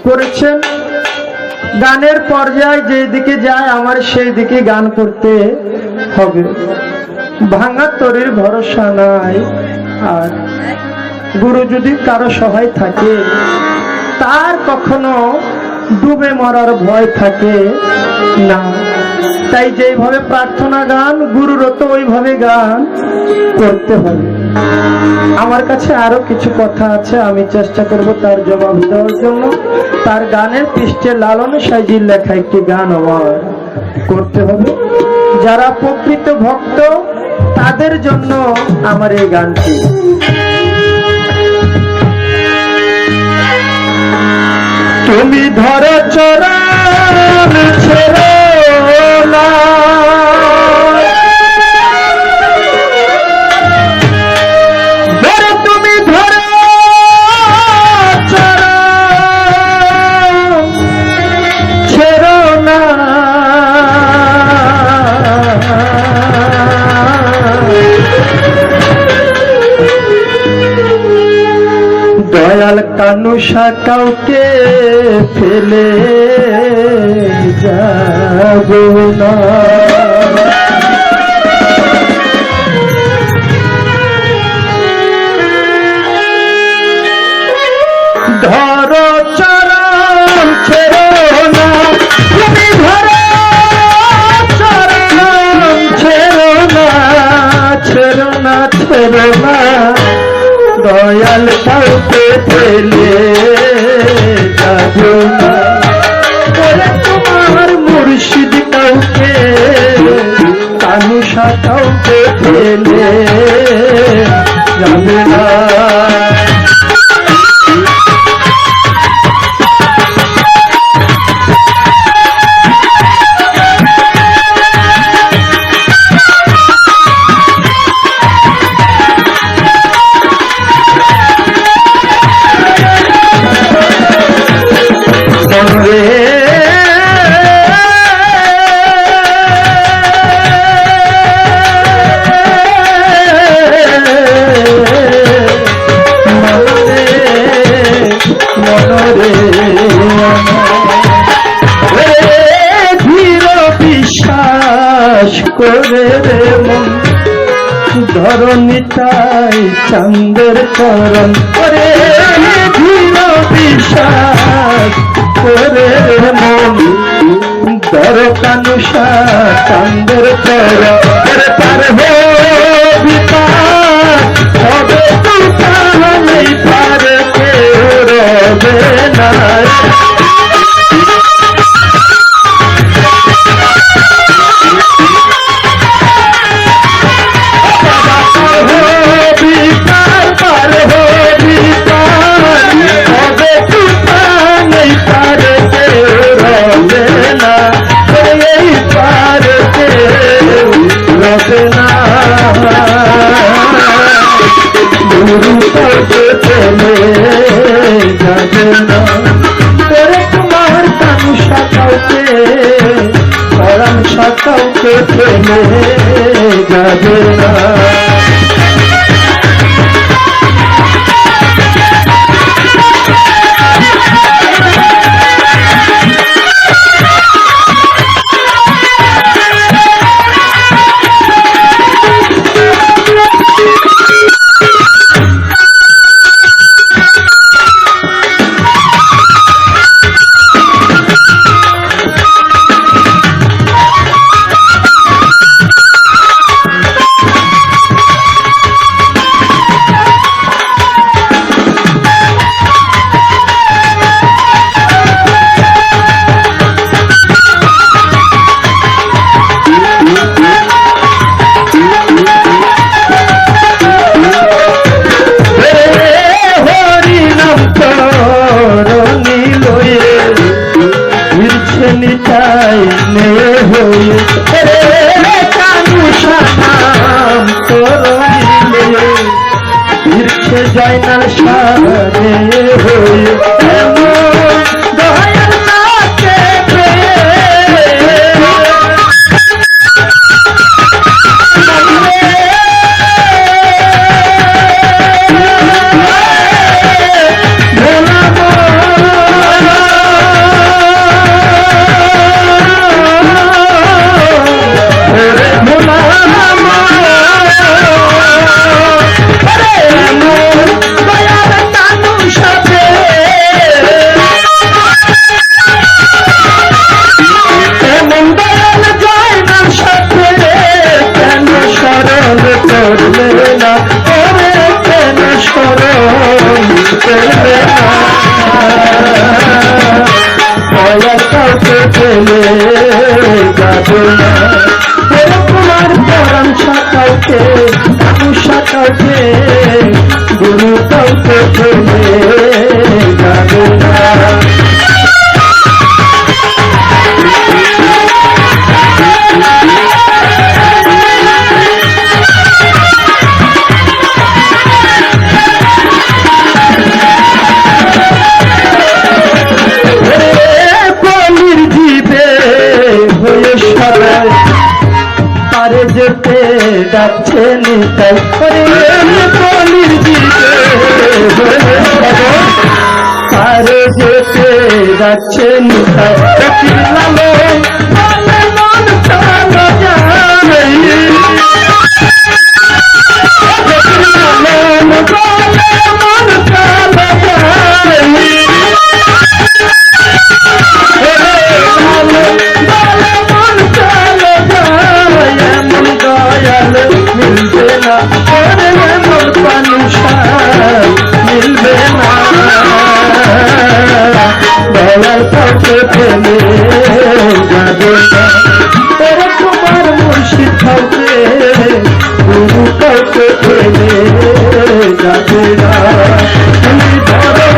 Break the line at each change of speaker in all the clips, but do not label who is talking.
করেছেন। গানের পর্যায়ে যেদিকে যায় আমার সেই দিকে গান করতে হবে, ভাঙা তরির ভরসা নাই। আর গুরু যদি কারো সহায় থাকে তার কখনো ডুবে মরার ভয় থাকে না। তাই যেইভাবে প্রার্থনা গান গুরুরও তো ওইভাবে গান করতে হবে। আমার কাছে আরো কিছু কথা আছে, আমি চেষ্টা করব তার জবাব দেওয়ার জন্য। তার গানের পৃষ্ঠে লালন সাইজির লেখা একটি গান আমার করতে হবে। যারা প্রকৃত ভক্ত তাদের জন্য আমার এই গানটি। তুমি ধরো চরণ ছেড়ো না, তুমি ধরো চরণ ছেড়ো না, দয়াল কানুষা কাউকে ফেলে যাব না। ধরো চরণ ছেড়ো না, তুমি ধরো চরণ ছেড়ো না, ছেড়ো না, ছেড়ো না, দয়াল কাউকে ফেলে যাব না। তোমার মুর্শিদ কাউকে কানুষা কাউকে ফেলে যাবে না। করে রে মন ধরণিতাই চাঁদের চরণ করে, ধীর বিশ্বাস করে রে মন ধর কানুষা চাঁদের চরণ পার হবে তুই পার কেউ রবে না। তোমার কানুষা কাউকে কাউকে ফেলে যাবে না। জয়নাল সারে হয়ে দয়াল নাচে ভোলা ফেলে যাবে না। তোমার পরম শাখাকে শাখাকে গুরু কাউকে ফেলে যাবে না। পারে যেতে যাচ্ছে নিতাই কলির দিকে পারে যেতে যাচ্ছে নিতাই মন চালো জানে মন চালো জানে মিলবে না মিলবে না দয়াল কাউকে ফেলে যাবে না। তোমার মুর্শিদ কাউকে গুরু কাউকে ফেলে যাবে না। তুমি ধরো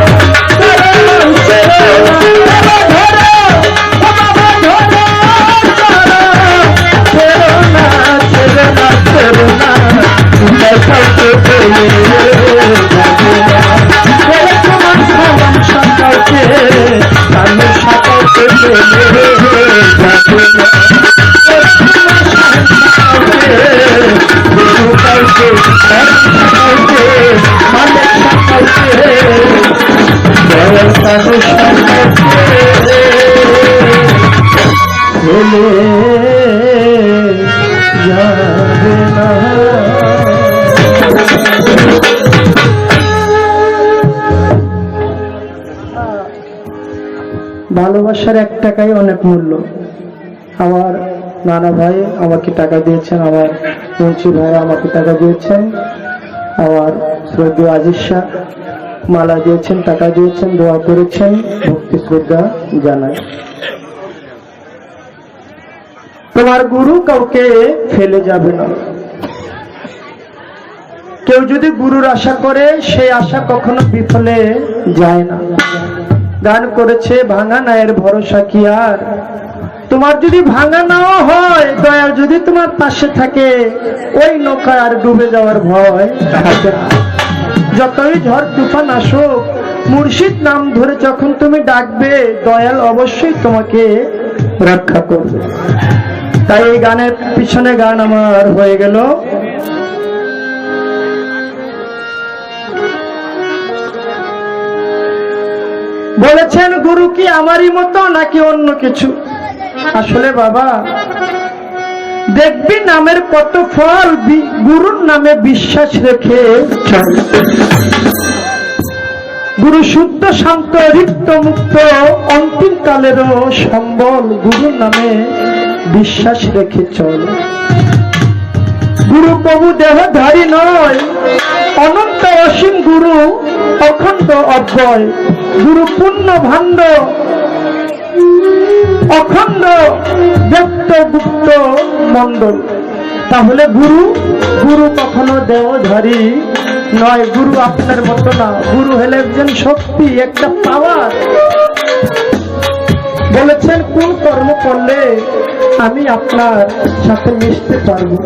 ভালোবাসার 1 টাকাই অনেক মূল্য। আমার নানা ভাই আমাকে টাকা দিয়েছেন, আমার মুন্সি ভাইরা আমাকে টাকা দিয়েছেন, আমার শ্রদ্ধেয় আজিজ শাহ মালা দিয়েছেন, টাকা দিয়েছেন, দোয়া করেছেন, ভক্তি শ্রদ্ধা জানাই। তোমার গুরু কাউকে ফেলে যাবে না। কেউ যদি গুরুর আশা করে সেই আশা কখনো বিফলে যায় না। গান করেছে ভাঙা নায়ের ভরসা কি আর। তোমার যদি ভাঙা নাও হয়, দয়াল যদি তোমার পাশে থাকে, ওই নৌকা আর ডুবে যাওয়ার ভয় থাকে না। যতই ঝড় তুফান আসুক, মুর্শিদ নাম ধরে যখন তুমি ডাকবে, দয়াল অবশ্যই তোমাকে রক্ষা করবে। তাই এই গানের পিছনে গান আমার হয়ে গেল। বলেছেন গুরু কি আমারই মতো নাকি অন্য কিছু। আসলে বাবা দেখবি নামের কত ফল, গুরুর নামে বিশ্বাস রেখে গুরু শুদ্ধ শান্ত রিক্ত মুক্ত অন্তিম কালেরও সম্বল, গুরুর নামে বিশ্বাস রেখে চল। গুরু প্রভু দেহধারী নয়, অনন্ত অসীম গুরু অখণ্ড অব্যয়, গুরু পূর্ণ ভাণ্ড অখণ্ড ব্যক্ত গুপ্ত মণ্ডল। তাহলে গুরু গুরু কখনো দেহধারী নয়, গুরু আপনার মতো না। গুরু হলে একজন শক্তি, একটা পাওয়ার। বলেছেন কোন কর্ম করলে আমি আপনার সাথে মিশতে পারবো।